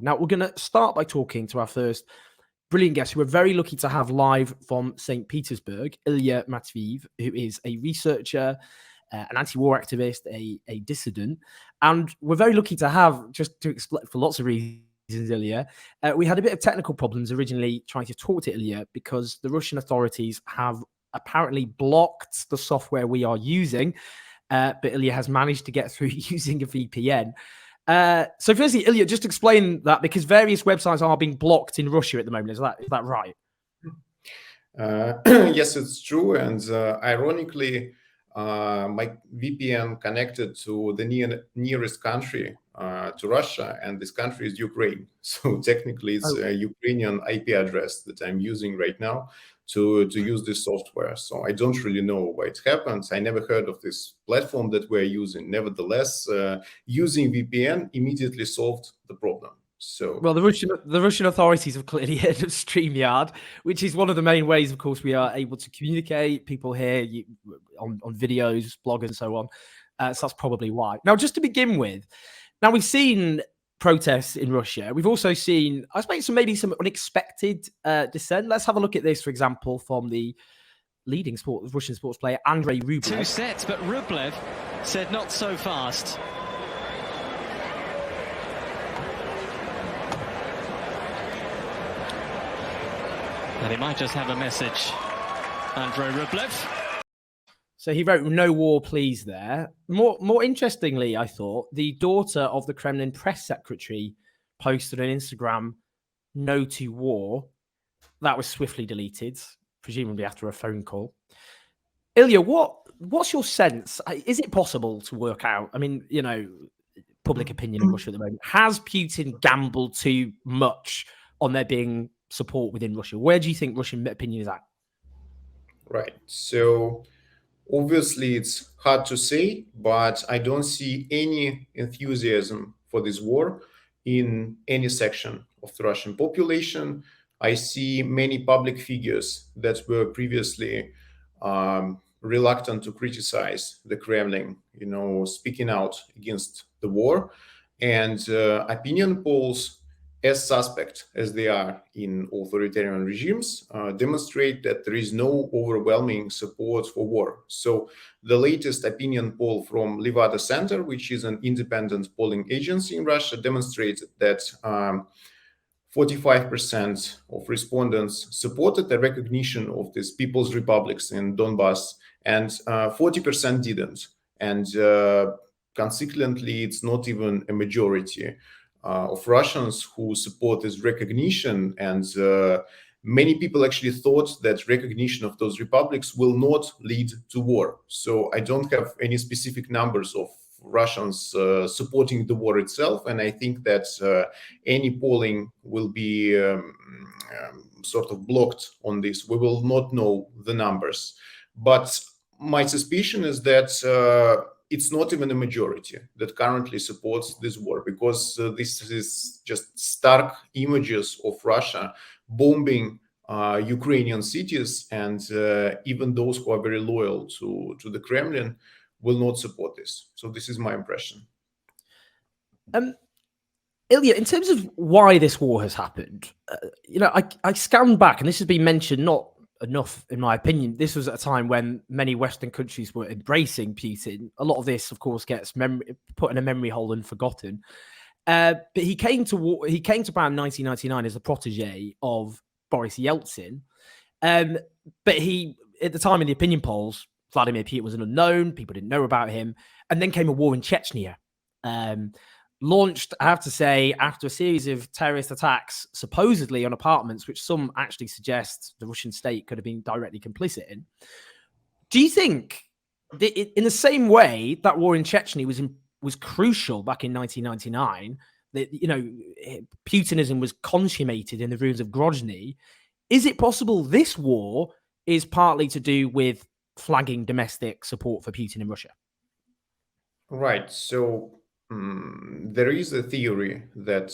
Now, we're going to start by talking to our first brilliant guest, who we're very lucky to have live from St. Petersburg, Ilya Matveev, who is a researcher, an anti-war activist, a dissident. And we're very lucky to have, just to explain, for lots of reasons, Ilya, we had a bit of technical problems originally trying to talk to Ilya because the Russian authorities have apparently blocked the software we are using, but Ilya has managed to get through using a VPN. So firstly, Ilya, just explain that, because various websites are being blocked in Russia at the moment. Is that right? Yes, it's true. And ironically, my VPN connected to the nearest country to Russia, and this country is Ukraine. So technically, it's a Ukrainian IP address that I'm using right now to use this software. So I don't really know why it happens. I never heard of this platform that we're using. Nevertheless, using VPN immediately solved the problem. So, well, the Russian authorities have clearly heard of StreamYard, which is one of the main ways, of course, we are able to communicate. People here on videos, bloggers, and so on. So that's probably why. Now, just to begin with, now we've seen protests in Russia. We've also seen, I suppose, maybe some unexpected dissent. Let's have a look at this, for example, from the leading Russian sports player, Andrei Rublev. 2 sets, but Rublev said not so fast. And he might just have a message, Andrei Rublev. So he wrote "No war, please" there. More interestingly, I thought, the daughter of the Kremlin press secretary posted on Instagram, "No to war." That was swiftly deleted, presumably after a phone call. Ilya, what's your sense? Is it possible to work out? I mean, public opinion in Russia at the moment. Has Putin gambled too much on there being support within Russia? Where do you think Russian opinion is at? Right. So obviously it's hard to say, but I don't see any enthusiasm for this war in any section of the Russian population. I see many public figures that were previously reluctant to criticize the Kremlin, speaking out against the war. And opinion polls, as suspect as they are in authoritarian regimes, demonstrate that there is no overwhelming support for war. So the latest opinion poll from Levada Center, which is an independent polling agency in Russia, demonstrated that 45% of respondents supported the recognition of these people's republics in Donbass, and 40% didn't. And consequently, it's not even a majority of Russians who support this recognition, and many people actually thought that recognition of those republics will not lead to war. So I don't have any specific numbers of Russians supporting the war itself, and I think that any polling will be sort of blocked on this. We will not know the numbers, but my suspicion is that it's not even a majority that currently supports this war, because this is just stark images of Russia bombing Ukrainian cities, and even those who are very loyal to the Kremlin will not support this. So this is my impression. Ilya, in terms of why this war has happened, I scanned back, and this has been mentioned not enough, in my opinion. This was at a time when many Western countries were embracing Putin. A lot of this, of course, gets put in a memory hole and forgotten. But he came to power in 1999 as a protege of Boris Yeltsin. But he, at the time in the opinion polls, Vladimir Putin was an unknown. People didn't know about him. And then came a war in Chechnya. Launched, I have to say, after a series of terrorist attacks, supposedly on apartments, which some actually suggest the Russian state could have been directly complicit in. Do you think that in the same way that war in Chechnya was crucial back in 1999, that Putinism was consummated in the ruins of Grozny? Is it possible this war is partly to do with flagging domestic support for Putin in Russia? Right. So there is a theory that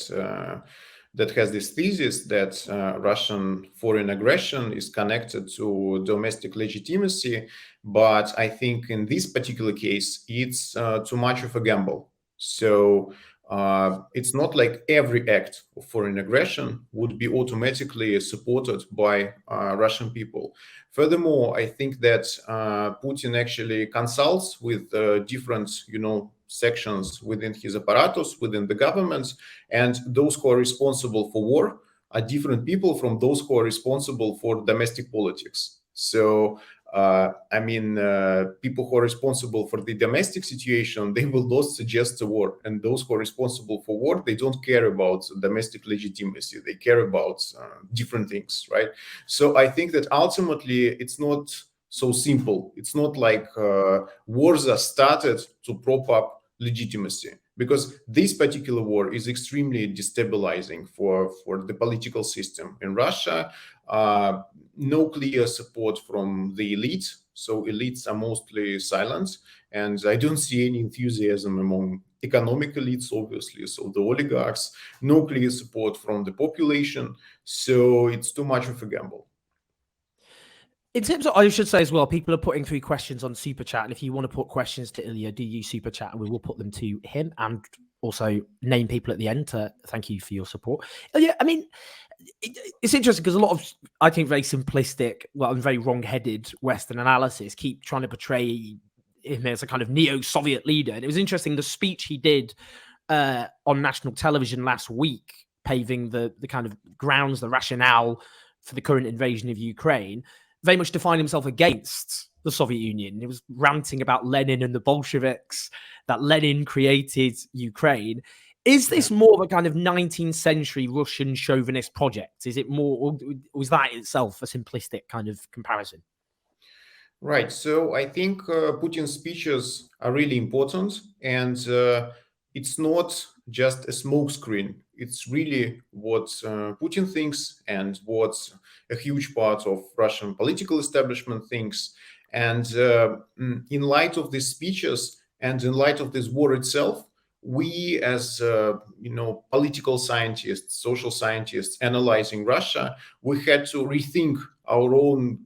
has this thesis that Russian foreign aggression is connected to domestic legitimacy, but I think in this particular case, it's too much of a gamble. So it's not like every act of foreign aggression would be automatically supported by Russian people. Furthermore, I think that Putin actually consults with different, sections within his apparatus, within the government, and those who are responsible for war are different people from those who are responsible for domestic politics. So people who are responsible for the domestic situation, they will not suggest a war. And those who are responsible for war, they don't care about domestic legitimacy. They care about different things, right? So I think that ultimately it's not so simple. It's not like wars are started to prop up legitimacy, because this particular war is extremely destabilizing for the political system in Russia. No clear support from the elite, so elites are mostly silent, and I don't see any enthusiasm among economic elites, obviously, so the oligarchs. No clear support from the population, so it's too much of a gamble. In terms of, I should say as well, people are putting 3 questions on Super Chat, and if you want to put questions to Ilya, do use Super Chat, and we will put them to him, and also name people at the end to thank you for your support. Ilya, I mean, it's interesting because a lot of, I think, very simplistic, and very wrong-headed Western analysis keep trying to portray him as a kind of neo-Soviet leader, and it was interesting, the speech he did on national television last week, paving the kind of grounds, the rationale for the current invasion of Ukraine, very much defined himself against the Soviet Union. He was ranting about Lenin and the Bolsheviks, that Lenin created Ukraine. Is this more of a kind of 19th century Russian chauvinist project? Is it more, or was that itself a simplistic kind of comparison? Right. So I think Putin's speeches are really important, and it's not just a smokescreen. It's really what Putin thinks and what a huge part of Russian political establishment thinks. And in light of these speeches and in light of this war itself, we as political scientists, social scientists analyzing Russia, we had to rethink our own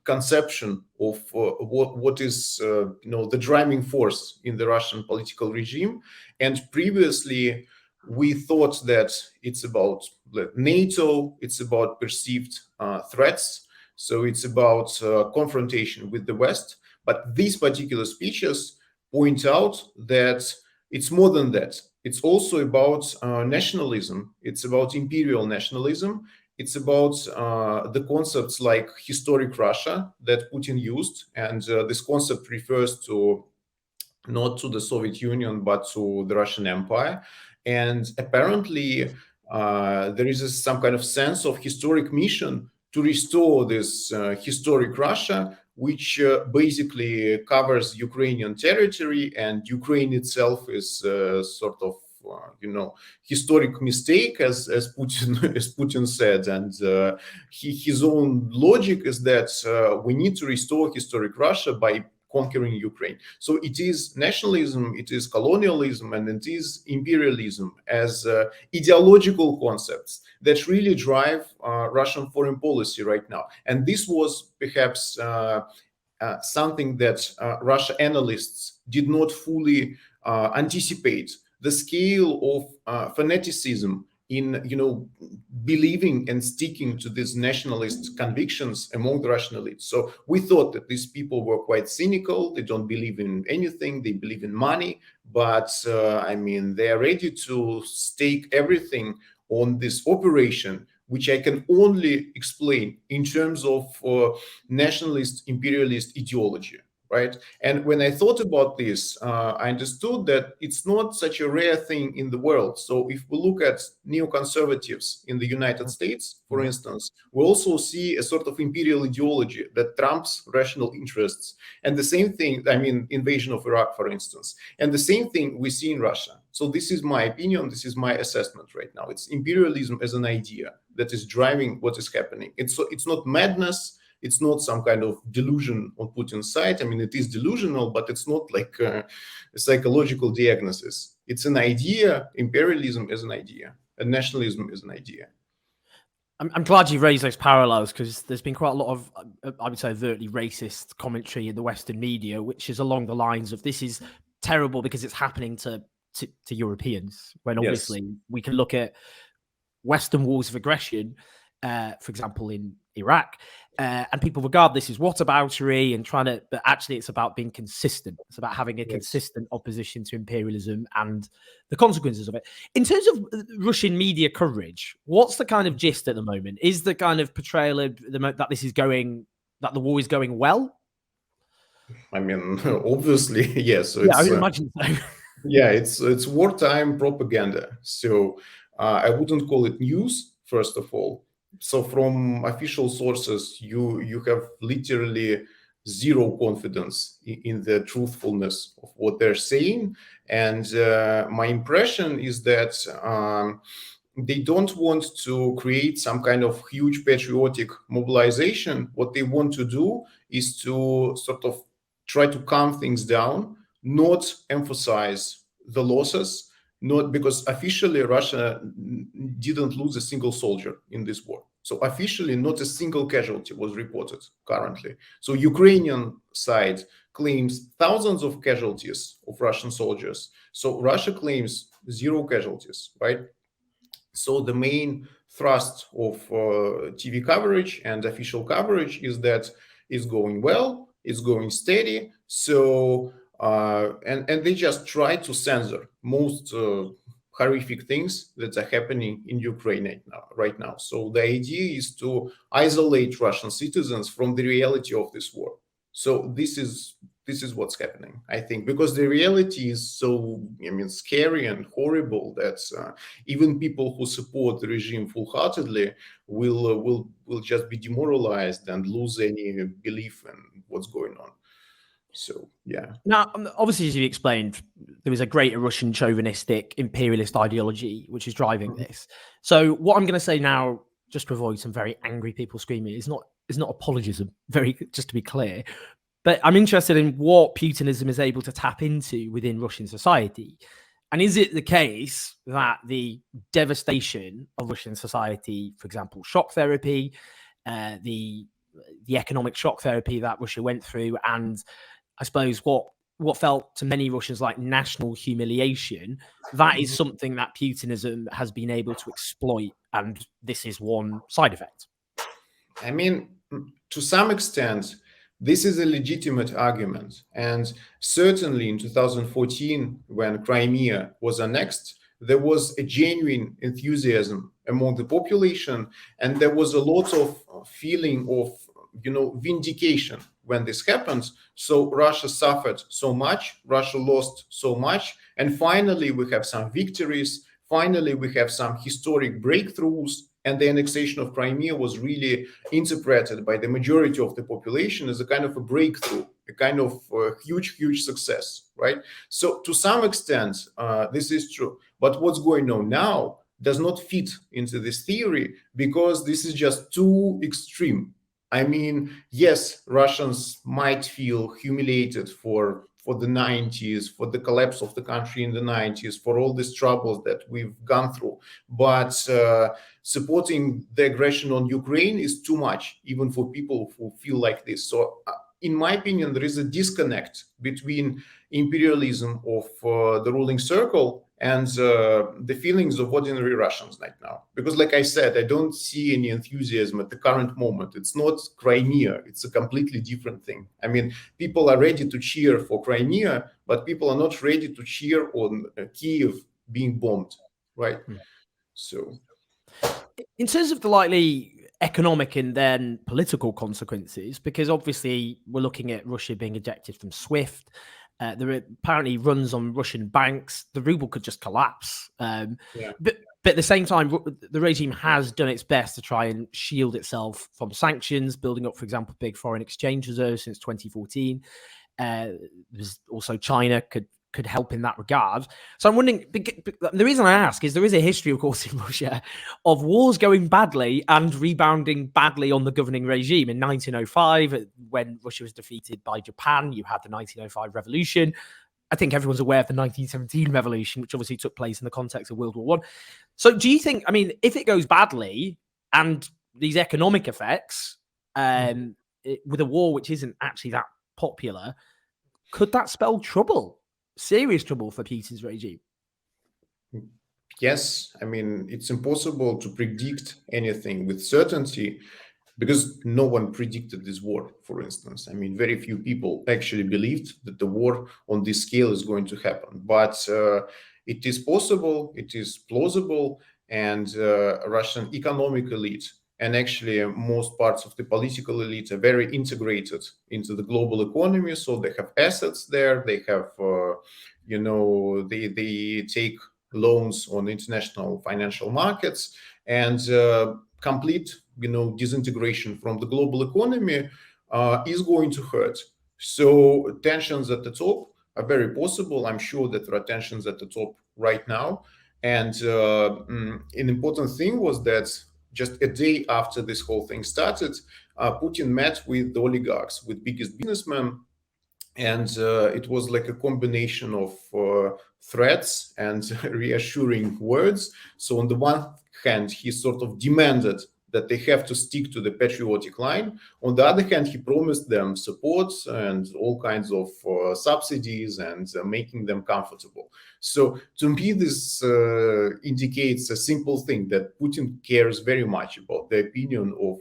conception of what is the driving force in the Russian political regime. And previously we thought that it's about NATO, it's about perceived threats, so it's about confrontation with the West. But these particular speeches point out that it's more than that. It's also about nationalism. It's about imperial nationalism. It's about the concepts like historic Russia that Putin used. And this concept refers to not to the Soviet Union, but to the Russian Empire. And apparently, there is some kind of sense of historic mission to restore this historic Russia, which basically covers Ukrainian territory, and Ukraine itself is sort of historic mistake, as Putin said, and his own logic is that we need to restore historic Russia by conquering Ukraine. So it is nationalism, it is colonialism, and it is imperialism as ideological concepts that really drive Russian foreign policy right now. And this was perhaps something that Russia analysts did not fully anticipate, the scale of fanaticism in believing and sticking to these nationalist convictions among the Russian elites. So we thought that these people were quite cynical. They don't believe in anything. They believe in money, but they are ready to stake everything on this operation, which I can only explain in terms of nationalist imperialist ideology. Right. And when I thought about this, I understood that it's not such a rare thing in the world. So if we look at neoconservatives in the United States, for instance, we also see a sort of imperial ideology that trumps rational interests. And the same thing, invasion of Iraq, for instance, and the same thing we see in Russia. So this is my opinion. This is my assessment right now. It's imperialism as an idea that is driving what is happening. It's not madness. It's not some kind of delusion on Putin's side. It is delusional, but it's not like a psychological diagnosis. It's an idea. Imperialism is an idea, and nationalism is an idea. I'm glad you raised those parallels, because there's been quite a lot of, I would say, overtly racist commentary in the Western media, which is along the lines of, this is terrible because it's happening to to Europeans, when Yes. obviously we can look at Western wars of aggression, for example, in Iraq, and people regard this as whataboutery and trying to, but actually it's about being consistent. It's about having a Yes. consistent opposition to imperialism and the consequences of it. In terms of Russian media coverage, what's the kind of gist at the moment? Is the kind of portrayal of that this is going, that the war is going well? I mean, obviously, yes. So Yeah, I it's, would imagine so. yeah, it's wartime propaganda. So I wouldn't call it news, first of all. So from official sources, you have literally zero confidence in the truthfulness of what they're saying. And my impression is that they don't want to create some kind of huge patriotic mobilization. What they want to do is to sort of try to calm things down, not emphasize the losses, not because officially Russia didn't lose a single soldier in this war. So officially, not a single casualty was reported currently. So Ukrainian side claims thousands of casualties of Russian soldiers. So Russia claims zero casualties, right? So the main thrust of TV coverage and official coverage is that it's going well, it's going steady. So and they just try to censor most horrific things that are happening in Ukraine right now. So the idea is to isolate Russian citizens from the reality of this war. So this is what's happening, I think, because the reality is so, I mean, scary and horrible that even people who support the regime full-heartedly will just be demoralized and lose any belief in what's going on. So yeah. Now, obviously, as you explained, there was a greater Russian chauvinistic imperialist ideology which is driving this. So what I'm going to say now, just to avoid some very angry people screaming, is not apologism. Just to be clear. But I'm interested in what Putinism is able to tap into within Russian society. And is it the case that the devastation of Russian society, for example, shock therapy, the economic shock therapy that Russia went through, and I suppose what felt to many Russians like national humiliation, that is something that Putinism has been able to exploit, and this is one side effect? I mean, to some extent, this is a legitimate argument. And certainly in 2014, when Crimea was annexed, there was a genuine enthusiasm among the population, and there was a lot of feeling of, vindication when this happened. So Russia suffered so much, Russia lost so much, and finally we have some victories. Finally, we have some historic breakthroughs, and the annexation of Crimea was really interpreted by the majority of the population as a kind of a breakthrough, a kind of huge success, right? So to some extent, this is true. But what's going on now does not fit into this theory because this is just too extreme. I mean, yes, Russians might feel humiliated for the 90s, for the collapse of the country in the 90s, for all these troubles that we've gone through. But supporting the aggression on Ukraine is too much, even for people who feel like this. So in my opinion, there is a disconnect between imperialism of the ruling circle and the feelings of ordinary Russians right now. Because like I said, I don't see any enthusiasm at the current moment. It's not Crimea. It's a completely different thing. I mean, people are ready to cheer for Crimea, but people are not ready to cheer on Kiev being bombed, right? So, in terms of the likely economic and then political consequences, because obviously we're looking at Russia being ejected from SWIFT. There are apparently runs on Russian banks. The ruble could just collapse. But at the same time, the regime has done its best to try and shield itself from sanctions, building up, for example, big foreign exchange reserves since 2014. There's also China could help in that regard. So I'm wondering, the reason I ask is there is a history, of course, in Russia of wars going badly and rebounding badly on the governing regime. In 1905, when Russia was defeated by Japan, you had the 1905 revolution. I think everyone's aware of the 1917 revolution, which obviously took place in the context of World War I. So do you think, I mean, if it goes badly and these economic effects with a war which isn't actually that popular, could that spell trouble? Serious trouble for Putin's regime? Yes, I mean, it's impossible to predict anything with certainty because no one predicted this war, for instance. I mean, very few people actually believed that the war on this scale is going to happen. But it is possible, it is plausible, and Russian economic elite and actually most parts of the political elite are very integrated into the global economy. So they have assets there, they have, they take loans on international financial markets, and complete disintegration from the global economy is going to hurt. So tensions at the top are very possible. I'm sure that there are tensions at the top right now. And an important thing was that just a day after this whole thing started, Putin met with the oligarchs, with biggest businessmen, and it was like a combination of threats and reassuring words. So on the one hand, he sort of demanded that they have to stick to the patriotic line. On the other hand, he promised them support and all kinds of subsidies and making them comfortable. So to me, this indicates a simple thing, that Putin cares very much about the opinion of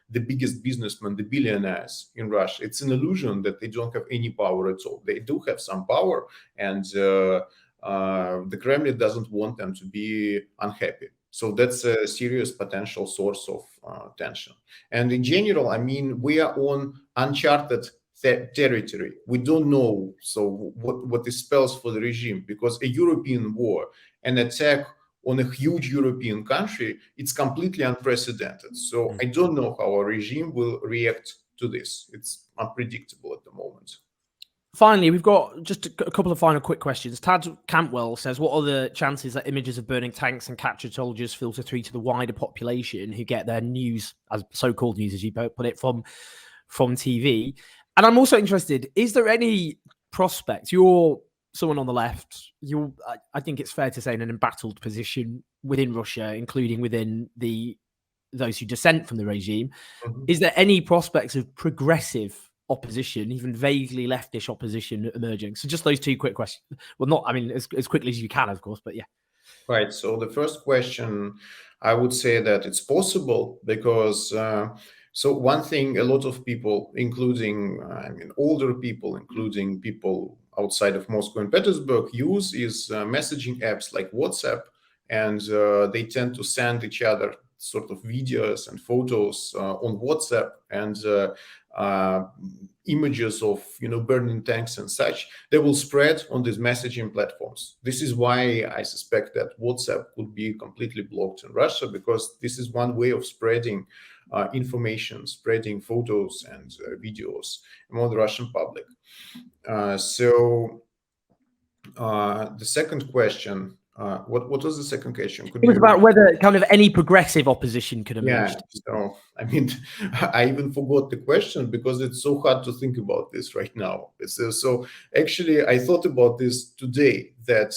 the biggest businessmen, the billionaires in Russia. It's an illusion that they don't have any power at all. They do have some power, and the Kremlin doesn't want them to be unhappy. So that's a serious potential source of tension. And in general, I mean, we are on uncharted territory. We don't know what this spells for the regime, because a European war, an attack on a huge European country, it's completely unprecedented. So I don't know how our regime will react to this. It's unpredictable at the moment. Finally, we've got just a couple of final quick questions. Tad Campwell says, what are the chances that images of burning tanks and captured soldiers filter through to the wider population who get their news, as so-called news, as you put it, from TV? And I'm also interested, is there any prospect, you're someone on the left, I think it's fair to say, in an embattled position within Russia, including within those who dissent from the regime. Mm-hmm. Is there any prospects of progressive opposition, even vaguely leftish opposition, emerging? So just those two quick questions. Well, not, I mean, as quickly as you can, of course, but yeah. Right. So the first question, I would say that it's possible because, so one thing a lot of people, including, older people, including people outside of Moscow and Petersburg, use is messaging apps like WhatsApp, and they tend to send each other sort of videos and photos on WhatsApp, and images of burning tanks and such. They will spread on these messaging platforms. This is why I suspect that WhatsApp could be completely blocked in Russia, because this is one way of spreading information, spreading photos and videos among the Russian public. So the second question, what was the second question? It was about whether kind of any progressive opposition could emerge. Yeah, so I mean, I even forgot the question because it's so hard to think about this right now. So actually, I thought about this today, that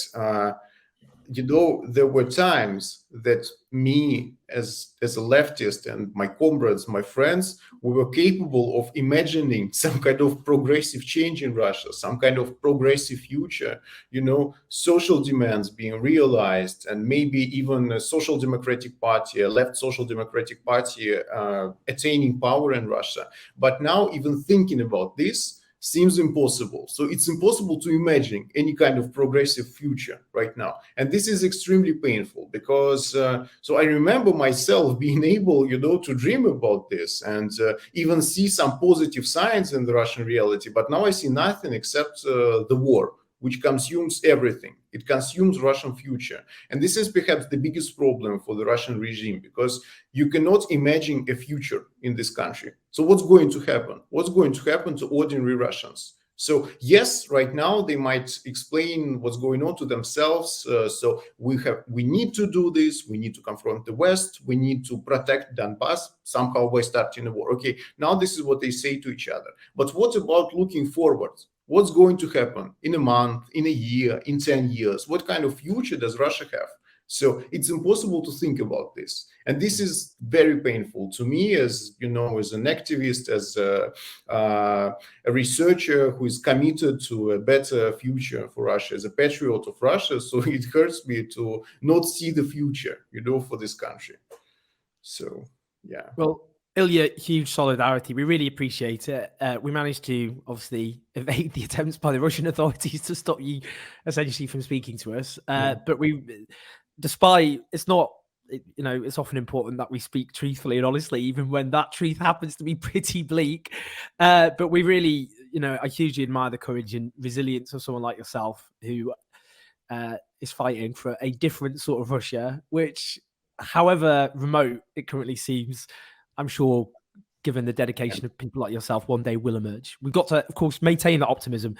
there were times that me as a leftist and my comrades, my friends, we were capable of imagining some kind of progressive change in Russia, some kind of progressive future, social demands being realized, and maybe even a social democratic party, a left social democratic party attaining power in Russia. But now even thinking about this seems impossible. So it's impossible to imagine any kind of progressive future right now. And this is extremely painful because, so I remember myself being able, to dream about this and even see some positive signs in the Russian reality. But now I see nothing except the war, which consumes everything. It consumes Russian future. And this is perhaps the biggest problem for the Russian regime, because you cannot imagine a future in this country. So what's going to happen? What's going to happen to ordinary Russians? So yes, right now they might explain what's going on to themselves. So we need to do this. We need to confront the West. We need to protect Donbass somehow by starting a war. Okay, now this is what they say to each other. But what about looking forward? What's going to happen in a month, in a year, in 10 years? What kind of future does Russia have? So it's impossible to think about this. And this is very painful to me as, as an activist, as a researcher who is committed to a better future for Russia, as a patriot of Russia. So it hurts me to not see the future, for this country. So, yeah. Well, Ilya, huge solidarity. We really appreciate it. We managed to obviously evade the attempts by the Russian authorities to stop you essentially from speaking to us. But despite it's not, it's often important that we speak truthfully and honestly, even when that truth happens to be pretty bleak. But we really, I hugely admire the courage and resilience of someone like yourself who is fighting for a different sort of Russia, which, however remote it currently seems, I'm sure, given the dedication of people like yourself, one day will emerge. We've got to, of course, maintain that optimism.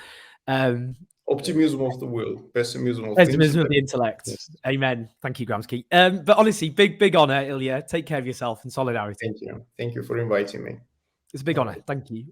Optimism of the will, pessimism of the intellect. Yes. Amen. Thank you, Gramsci. But honestly, big honor, Ilya. Take care of yourself and solidarity. Thank you. Thank you for inviting me. It's a big honor. Thank you.